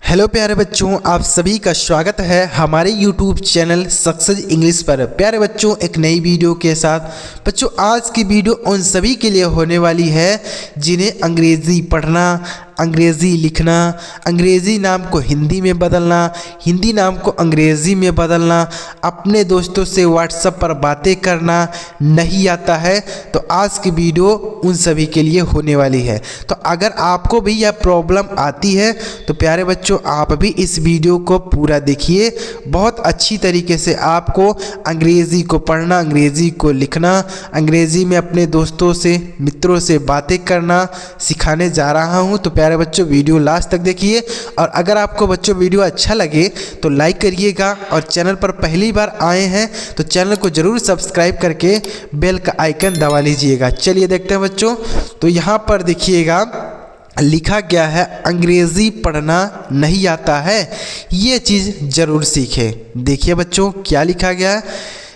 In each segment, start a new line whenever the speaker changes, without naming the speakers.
Hello प्यारे बच्चों, आप सभी का स्वागत है हमारे YouTube चैनल सक्सेस इंग्लिश पर। प्यारे बच्चों, एक नई वीडियो के साथ बच्चों आज की वीडियो उन सभी के लिए होने वाली है जिन्हें अंग्रेज़ी पढ़ना, अंग्रेज़ी लिखना, अंग्रेज़ी नाम को हिंदी में बदलना, हिंदी नाम को अंग्रेज़ी में बदलना, अपने दोस्तों से व्हाट्सएप पर बातें करना नहीं आता है। तो आज की वीडियो उन सभी के लिए होने वाली है। तो अगर आपको भी यह प्रॉब्लम आती है तो प्यारे बच्चों आप भी इस वीडियो को पूरा देखिए। बहुत अच्छी तरीके से आपको अंग्रेज़ी को पढ़ना, अंग्रेज़ी को लिखना, अंग्रेज़ी में अपने दोस्तों से, मित्रों से बातें करना सिखाने जा रहा हूँ। तो प्यारे बच्चों वीडियो लास्ट तक देखिए, और अगर आपको बच्चों वीडियो अच्छा लगे तो लाइक करिएगा, और चैनल पर पहली बार आए हैं तो चैनल को ज़रूर सब्सक्राइब करके बेल का आइकन दबा लीजिएगा। चलिए देखते हैं बच्चों। तो यहाँ पर देखिएगा लिखा गया है अंग्रेज़ी पढ़ना नहीं आता है, ये चीज़ ज़रूर सीखें। देखिए बच्चों क्या लिखा गया है।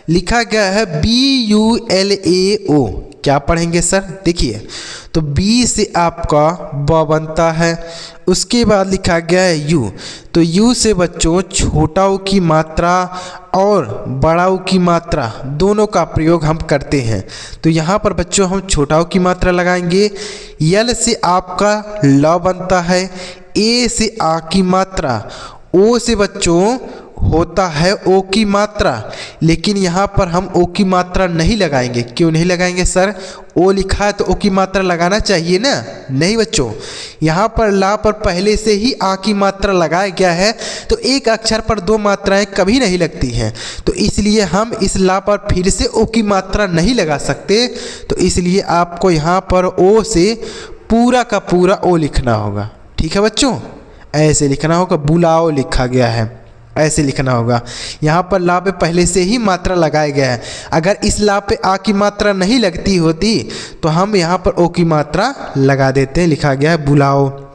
लिखा गया है BULAO। क्या पढ़ेंगे सर? देखिए तो बी से आपका ब बनता है, उसके बाद लिखा गया है यू। तो यू से बच्चों छोटा ऊ की मात्रा और बड़ा ऊ की मात्रा दोनों का प्रयोग हम करते हैं। तो यहाँ पर बच्चों हम छोटा ऊ की मात्रा लगाएंगे। यल से आपका ल बनता है, ए से आ की मात्रा, ओ से बच्चों होता है ओ की मात्रा, लेकिन यहाँ पर हम ओ की मात्रा नहीं लगाएंगे। क्यों नहीं लगाएंगे सर? ओ लिखा है तो ओ की मात्रा लगाना चाहिए ना। नहीं बच्चों, यहाँ पर ला पर पहले से ही आ की मात्रा लगाया गया है, तो एक अक्षर पर दो मात्राएं कभी नहीं लगती हैं। तो इसलिए हम इस ला पर फिर से ओ की मात्रा नहीं लगा सकते। तो इसलिए आपको यहाँ पर ओ से पूरा का पूरा ओ लिखना होगा। ठीक है बच्चों, ऐसे लिखना होगा। बुलाओ लिखा गया है, ऐसे लिखना होगा। यहाँ पर ला पे पहले से ही मात्रा लगाया गया है। अगर इस ला पे आ की मात्रा नहीं लगती होती तो हम यहाँ पर ओ की मात्रा लगा देते हैं। लिखा गया है बुलाओ।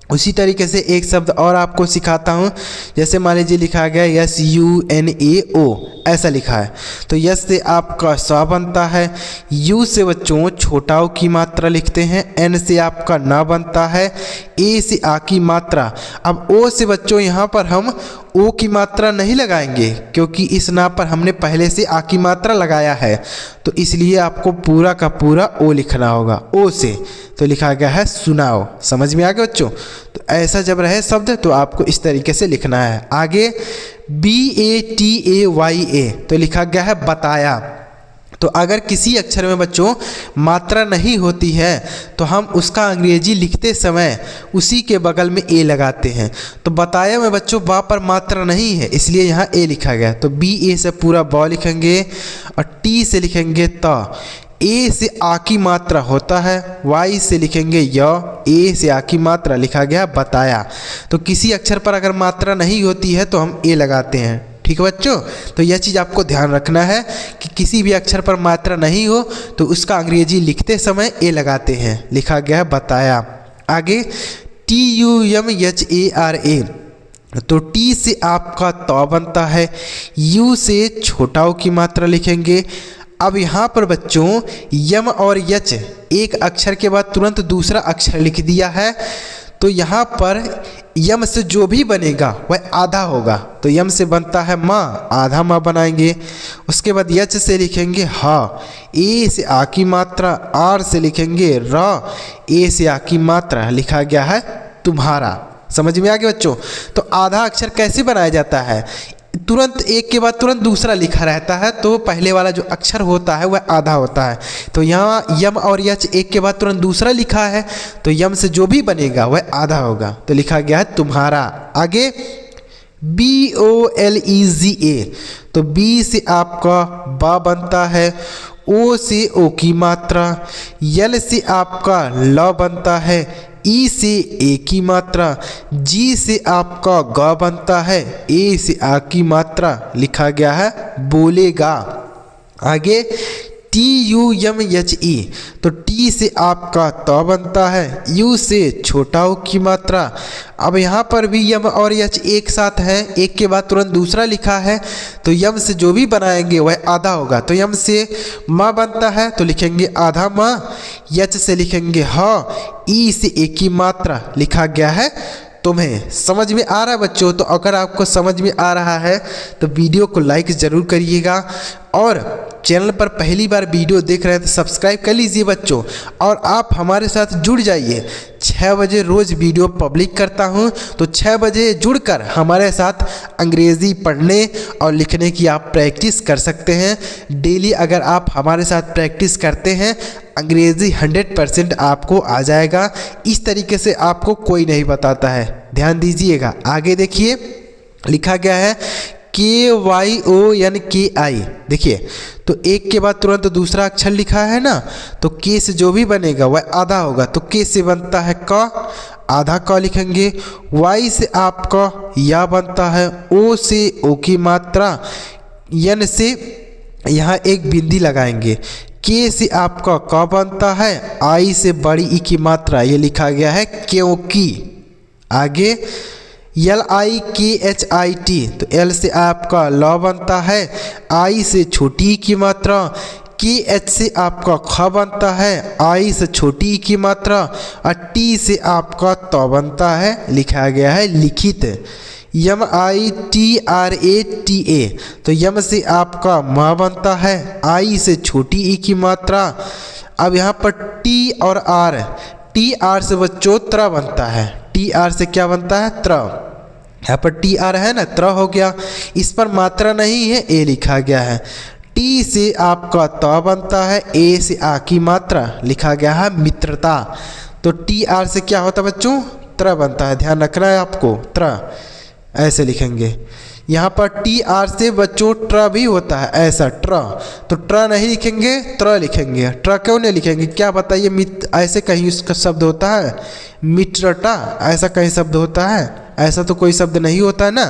उसी तरीके से एक शब्द और आपको सिखाता हूँ। जैसे मान लीजिए लिखा गया है SUNAO, ऐसा लिखा है। तो यस से आपका स बनता है, यू से बच्चों छोटा ऊ की मात्रा लिखते हैं, एन से आपका ना बनता है, ए से आ की मात्रा। अब ओ से बच्चों यहाँ पर हम ओ की मात्रा नहीं लगाएंगे, क्योंकि इस ना पर हमने पहले से आ की मात्रा लगाया है। तो इसलिए आपको पूरा का पूरा ओ लिखना होगा ओ से। तो लिखा गया है सुनाओ। समझ में आ गया बच्चों? तो ऐसा जब रहे शब्द तो आपको इस तरीके से लिखना है। आगे BATAYA, तो लिखा गया है बताया। तो अगर किसी अक्षर में बच्चों मात्रा नहीं होती है तो हम उसका अंग्रेजी लिखते समय उसी के बगल में ए लगाते हैं। तो बताया में बच्चों बा पर मात्रा नहीं है, इसलिए यहाँ ए लिखा गया। तो BA से पूरा ब लिखेंगे, और टी से लिखेंगे त। ए से आ की मात्रा होता है, वाई से लिखेंगे य, ए से आ की मात्रा लिखा गया बताया। तो किसी अक्षर पर अगर मात्रा नहीं होती है तो हम ए लगाते हैं। ठीक है बच्चों, तो यह चीज़ आपको ध्यान रखना है कि किसी भी अक्षर पर मात्रा नहीं हो तो उसका अंग्रेजी लिखते समय ए लगाते हैं। लिखा गया है बताया। आगे TUMHARA, तो टी से आपका तो बनता है, यू से छोटा ऊ की मात्रा लिखेंगे। अब यहाँ पर बच्चों यम और यच एक अक्षर के बाद तुरंत दूसरा अक्षर लिख दिया है। तो यहाँ पर यम से जो भी बनेगा वह आधा होगा। तो यम से बनता है माँ, आधा माँ बनाएंगे। उसके बाद यच से लिखेंगे हा, ए से आ की मात्रा, आर से लिखेंगे र, ए से आ की मात्रा लिखा गया है तुम्हारा। समझ में आ गया बच्चों? तो आधा अक्षर कैसे बनाया जाता है? तुरंत एक के बाद तुरंत दूसरा लिखा रहता है, तो पहले वाला जो अक्षर होता है वह आधा होता है। तो यहाँ यम और यच एक के बाद तुरंत दूसरा लिखा है, तो यम से जो भी बनेगा वह आधा होगा। तो लिखा गया है तुम्हारा। आगे BOLEZA, तो बी से आपका बा बनता है, ओ से ओ की मात्रा, यल से आपका ल बनता है, ई से ए की मात्रा, जी से आपका ग बनता है, ए से आ की मात्रा लिखा गया है बोलेगा। आगे TUMHE, तो टी से आपका तो बनता है, यू से छोटा ऊ की मात्रा। अब यहाँ पर भी यम और यच एक साथ है, एक के बाद तुरंत दूसरा लिखा है, तो यम से जो भी बनाएंगे वह आधा होगा। तो यम से माँ बनता है तो लिखेंगे आधा माँ, यच से लिखेंगे ह, ई से एक की मात्रा लिखा गया है तुम्हें समझ में आ रहा है बच्चों? तो अगर आपको समझ में आ रहा है तो वीडियो को लाइक ज़रूर करिएगा और चैनल पर पहली बार वीडियो देख रहे हैं तो सब्सक्राइब कर लीजिए बच्चों। और आप हमारे साथ जुड़ जाइए, 6 बजे रोज़ वीडियो पब्लिक करता हूं, तो 6 बजे जुड़कर हमारे साथ अंग्रेज़ी पढ़ने और लिखने की आप प्रैक्टिस कर सकते हैं। डेली अगर आप हमारे साथ प्रैक्टिस करते हैं अंग्रेज़ी 100% आपको आ जाएगा। इस तरीके से आपको कोई नहीं बताता है, ध्यान दीजिएगा। आगे देखिए लिखा गया है KYONKI। देखिए तो एक के बाद तुरंत दूसरा अक्षर लिखा है ना, तो के से जो भी बनेगा वह आधा होगा। तो के से बनता है क, आधा क लिखेंगे। वाई से आपका या बनता है, ओ से ओ की मात्रा, यन से यहाँ एक बिंदी लगाएंगे। के से आपका क बनता है, आई से बड़ी ई की मात्रा, ये लिखा गया है क्योंकि। आगे LIKHIT, तो एल से आपका ल बनता है, आई से छोटी की मात्रा, KH से आपका ख बनता है, आई से छोटी की मात्रा, और टी से आपका त बनता है, लिखा गया है लिखित। MITRATA, तो यम से आपका म बनता है, आई से छोटी ई की मात्रा। अब यहाँ पर टी और आर, टी आर से बच्चों त्र बनता है। टी आर से क्या बनता है? त्र। यहाँ पर टी आर है ना, त्र हो गया। इस पर मात्रा नहीं है, ए लिखा गया है। टी से आपका त बनता है, ए से आ की मात्रा, लिखा गया है मित्रता। तो टी आर से क्या होता है बच्चों? त्र बनता है, ध्यान रखना है आपको, त्र ऐसे लिखेंगे। यहाँ पर टी आर से बच्चों ट्र भी होता है, ऐसा ट्र। तो ट्र नहीं लिखेंगे, त्र लिखेंगे। ट्र क्यों नहीं लिखेंगे? क्या बताइए, ऐसे कहीं उसका शब्द होता है? मित्रता ऐसा कहीं शब्द होता है? ऐसा तो कोई शब्द नहीं होता है ना,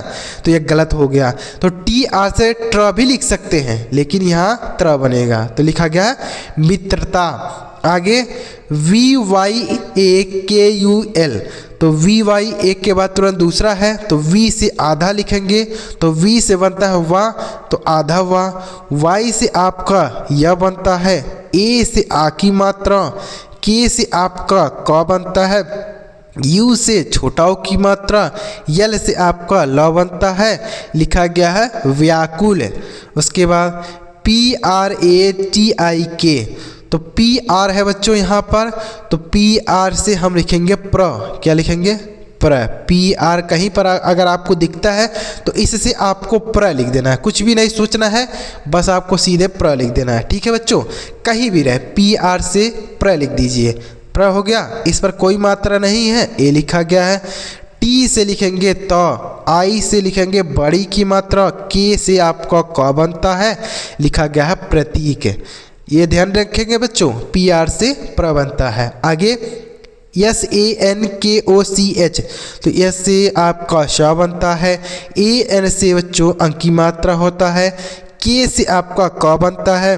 तो ये गलत हो गया। तो टी आर से ट्र भी लिख सकते हैं, लेकिन यहाँ त्र बनेगा, तो लिखा गया मित्रता। आगे VYAKUL, तो VY एक के बाद तुरंत दूसरा है, तो V से आधा लिखेंगे। तो V से बनता है वाह, तो आधा वाह। Y से आपका यह बनता है, A से आ की मात्रा, K से आपका क बनता है, U से छोटाओं की मात्रा, यल से आपका ल बनता है, लिखा गया है व्याकुल। उसके बाद PRATIK, तो पी आर है बच्चों यहाँ पर, तो पी आर से हम लिखेंगे प्र। क्या लिखेंगे? प्र। पी आर कहीं पर अगर आपको दिखता है तो इससे आपको प्र लिख देना है, कुछ भी नहीं सोचना है, बस आपको सीधे प्र लिख देना है। ठीक है बच्चों, कहीं भी रहे पी आर से प्र लिख दीजिए, प्र हो गया। इस पर कोई मात्रा नहीं है, ए लिखा गया है। टी से लिखेंगे त, आई से लिखेंगे बड़ी की मात्रा, के से आपका क बनता है, लिखा गया है प्रतीक। ये ध्यान रखेंगे बच्चों, पी आर से प्र बनता है। आगे SANKOCH, तो एस से आपका श बनता है, AN से बच्चों अंक की मात्रा होता है, के से आपका क बनता है,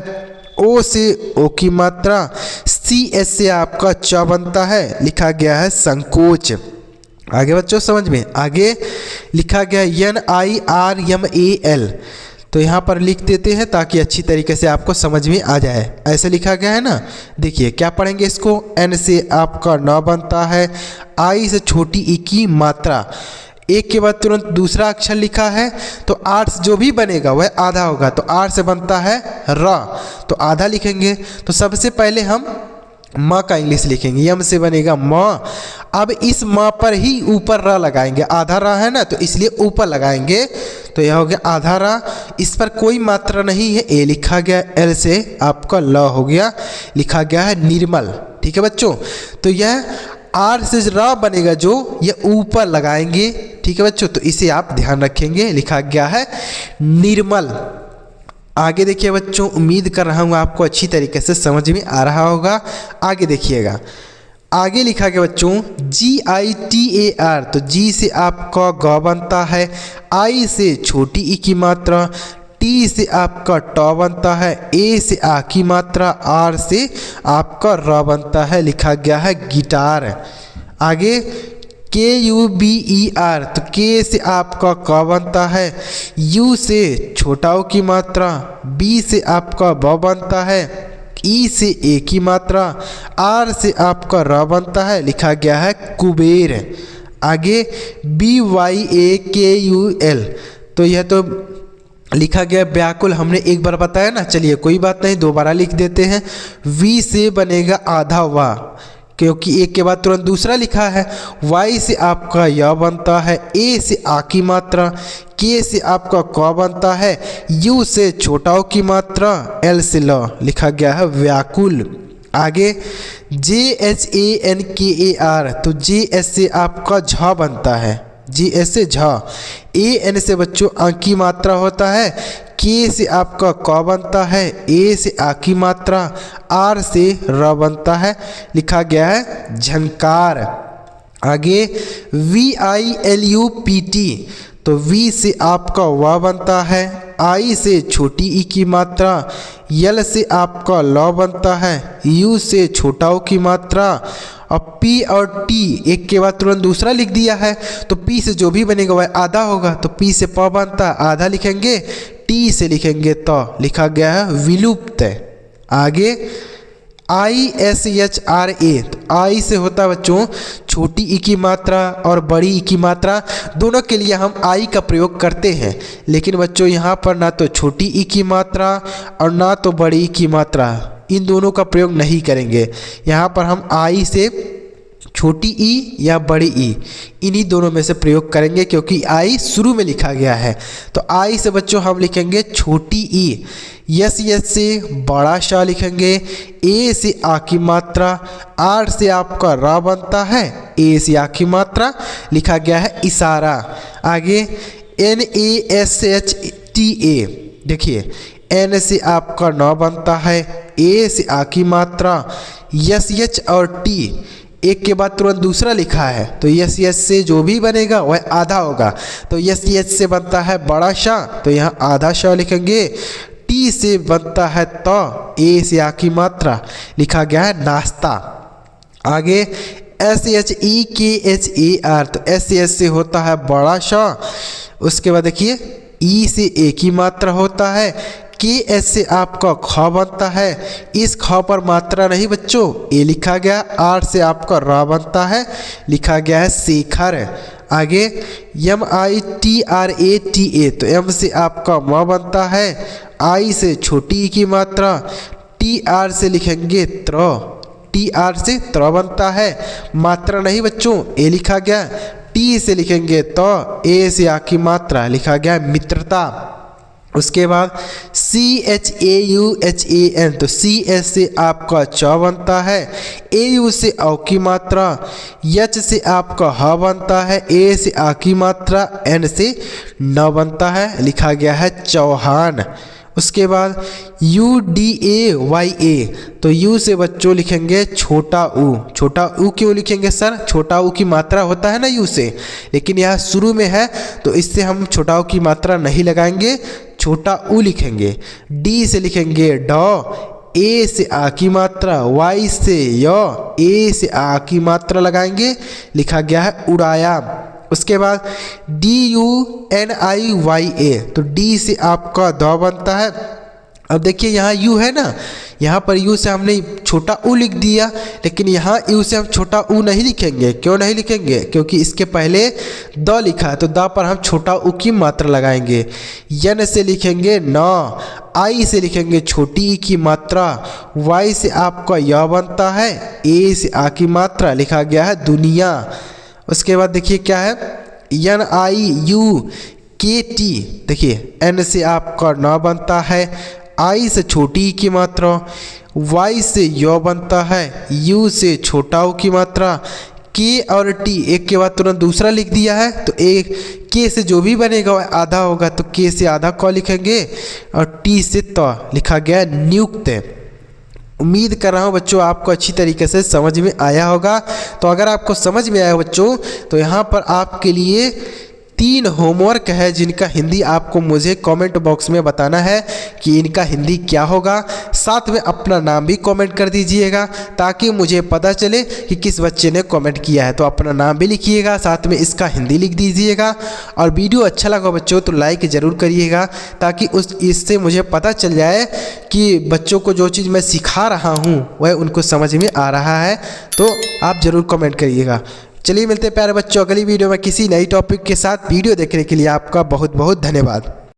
ओ से ओ की मात्रा, CS से आपका च बनता है, लिखा गया है संकोच। आगे बच्चों समझ में, आगे लिखा गया NIRMAL, तो यहाँ पर लिख देते हैं ताकि अच्छी तरीके से आपको समझ में आ जाए। ऐसे लिखा गया है ना, देखिए क्या पढ़ेंगे इसको। N से आपका न बनता है, I से छोटी ई की मात्रा, एक के बाद तुरंत दूसरा अक्षर लिखा है, तो आर से जो भी बनेगा वह आधा होगा। तो आर से बनता है र, तो आधा लिखेंगे। तो सबसे पहले हम माँ का इंग्लिश लिखेंगे, यम से बनेगा माँ। अब इस माँ पर ही ऊपर र लगाएंगे, आधा र है ना, तो इसलिए ऊपर लगाएंगे, तो यह हो गया आधा र। इस पर कोई मात्रा नहीं है, ए लिखा गया, एल से आपका ल हो गया, लिखा गया है निर्मल। ठीक है बच्चों, तो यह आर से र बनेगा जो, यह ऊपर लगाएंगे। ठीक है बच्चों, तो इसे आप ध्यान रखेंगे, लिखा गया है निर्मल। आगे देखिए बच्चों, उम्मीद कर रहा हूँ आपको अच्छी तरीके से समझ में आ रहा होगा। आगे देखिएगा, आगे लिखा गया बच्चों GITAR, तो जी से आपका ग बनता है, आई से छोटी ई की मात्रा, टी से आपका ट बनता है, ए से आ की मात्रा, आर से आपका र बनता है, लिखा गया है गिटार। आगे KUBER, तो के से आपका क बनता है, यू से छोटाओं की मात्रा, बी से आपका ब बनता है, ई से ए की मात्रा, आर से आपका र बनता है, लिखा गया है कुबेर। आगे BYAKUL, तो यह तो लिखा गया व्याकुल, हमने एक बार बताया ना, चलिए कोई बात नहीं, दोबारा लिख देते हैं। V से बनेगा आधा वाह, क्योंकि एक के बाद तुरंत दूसरा लिखा है। Y से आपका य बनता है, A से आ की मात्रा, K से आपका क बनता है, U से छोटा ओ की मात्रा, L से ल, लिखा गया है व्याकुल। आगे JHANKAR, तो JS से आपका झ बनता है, JS से झ। AN से बच्चों आ की मात्रा होता है, K से आपका क बनता है, A से आ की मात्रा, R से र बनता है, लिखा गया है झंकार। आगे VILUPT, तो V से आपका व बनता है, I से छोटी ई की मात्रा, L से आपका ल बनता है, U से छोटा ओ की मात्रा, और P और T एक के बाद तुरंत दूसरा लिख दिया है, तो P से जो भी बनेगा वह आधा होगा, तो P से प बनता है, आधा लिखेंगे, T से लिखेंगे तो, लिखा गया है विलुप्त। आगे ISHRA, तो I से होता है बच्चों छोटी ई की मात्रा और बड़ी ई की मात्रा, दोनों के लिए हम I का प्रयोग करते हैं, लेकिन बच्चों यहाँ पर ना तो छोटी ई की मात्रा और ना तो बड़ी ई की मात्रा, इन दोनों का प्रयोग नहीं करेंगे। यहाँ पर हम I से छोटी ई या बड़ी ई, इन्हीं दोनों में से प्रयोग करेंगे, क्योंकि I शुरू में लिखा गया है। तो I से बच्चों हम लिखेंगे छोटी ई, यस से बड़ा शा लिखेंगे, A से आ की मात्रा, R से आपका रा बनता है, A से आ की मात्रा, लिखा गया है इशारा। आगे NASHTA, देखिए N से आपका न बनता है, A से आ की मात्रा, SH और T एक के बाद तुरंत दूसरा लिखा है, तो यस से जो भी बनेगा वह आधा होगा, तो यस से बनता है बड़ा शा, तो यहाँ आधा शा लिखेंगे। T से बनता है तो, A से आ की मात्रा, लिखा गया है नाश्ता। आगे SHEKHAR, तो SH से होता है बड़ा शा, उसके बाद देखिए E से A की मात्रा होता है, KS से आपका ख बनता है, इस ख पर मात्रा नहीं बच्चों, ए लिखा गया, R से आपका रा बनता है, लिखा गया है शेखर। आगे MITRATA, तो M से आपका म बनता है, I से छोटी ई की मात्रा, TR से लिखेंगे त्र, TR से त्र बनता है, मात्रा नहीं बच्चों, ए लिखा गया, T से लिखेंगे तो, A से आ की मात्रा, लिखा गया मित्रता। उसके बाद CHAUHAN, तो CS से आपका च बनता है, AU से औ की मात्रा, H से आपका ह बनता है, A से आ की मात्रा, N से न बनता है, लिखा गया है चौहान। उसके बाद UDAYA, तो U से बच्चों लिखेंगे छोटा ऊ, छोटा ऊ क्यों लिखेंगे सर, छोटा ऊ की मात्रा होता है ना U से, लेकिन यह शुरू में है तो इससे हम छोटा ऊ की मात्रा नहीं लगाएंगे, छोटा ऊ लिखेंगे। D से लिखेंगे ड, A से आ की मात्रा, Y से य, A से आ की मात्रा लगाएंगे, लिखा गया है उड़ाया। उसके बाद DUNIYA, तो D से आपका द बनता है। अब देखिए यहाँ U है ना, यहाँ पर U से हमने छोटा ऊ लिख दिया, लेकिन यहाँ U से हम छोटा ऊ नहीं लिखेंगे। क्यों नहीं लिखेंगे? क्योंकि इसके पहले द लिखा है, तो द पर हम छोटा ऊ की मात्रा लगाएंगे। N से लिखेंगे न, I से लिखेंगे छोटी ई की मात्रा, Y से आपका य बनता है, A से आ की मात्रा, लिखा गया है दुनिया। उसके बाद देखिए क्या है, NIUKT, देखिए N से आपका न बनता है, I से छोटी ई की मात्रा, Y से य बनता है, U से छोटा ऊ की मात्रा, K और T एक के बाद तुरंत दूसरा लिख दिया है, तो एक K से जो भी बनेगा वह आधा होगा, तो K से आधा क लिखेंगे और T से त, लिखा गया नियुक्त। उम्मीद कर रहा हूँ बच्चों आपको अच्छी तरीके से समझ में आया होगा। तो अगर आपको समझ में आया बच्चों, तो यहाँ पर आपके लिए 3 होमवर्क है, जिनका हिंदी आपको मुझे कमेंट बॉक्स में बताना है कि इनका हिंदी क्या होगा। साथ में अपना नाम भी कमेंट कर दीजिएगा, ताकि मुझे पता चले कि किस बच्चे ने कमेंट किया है। तो अपना नाम भी लिखिएगा, साथ में इसका हिंदी लिख दीजिएगा। और वीडियो अच्छा लगा बच्चों तो लाइक ज़रूर करिएगा, ताकि इससे मुझे पता चल जाए कि बच्चों को जो चीज़ मैं सिखा रहा हूँ वह उनको समझ में आ रहा है। तो आप ज़रूर कमेंट करिएगा। चलिए मिलते हैं प्यारे बच्चों अगली वीडियो में किसी नई टॉपिक के साथ। वीडियो देखने के लिए आपका बहुत बहुत धन्यवाद।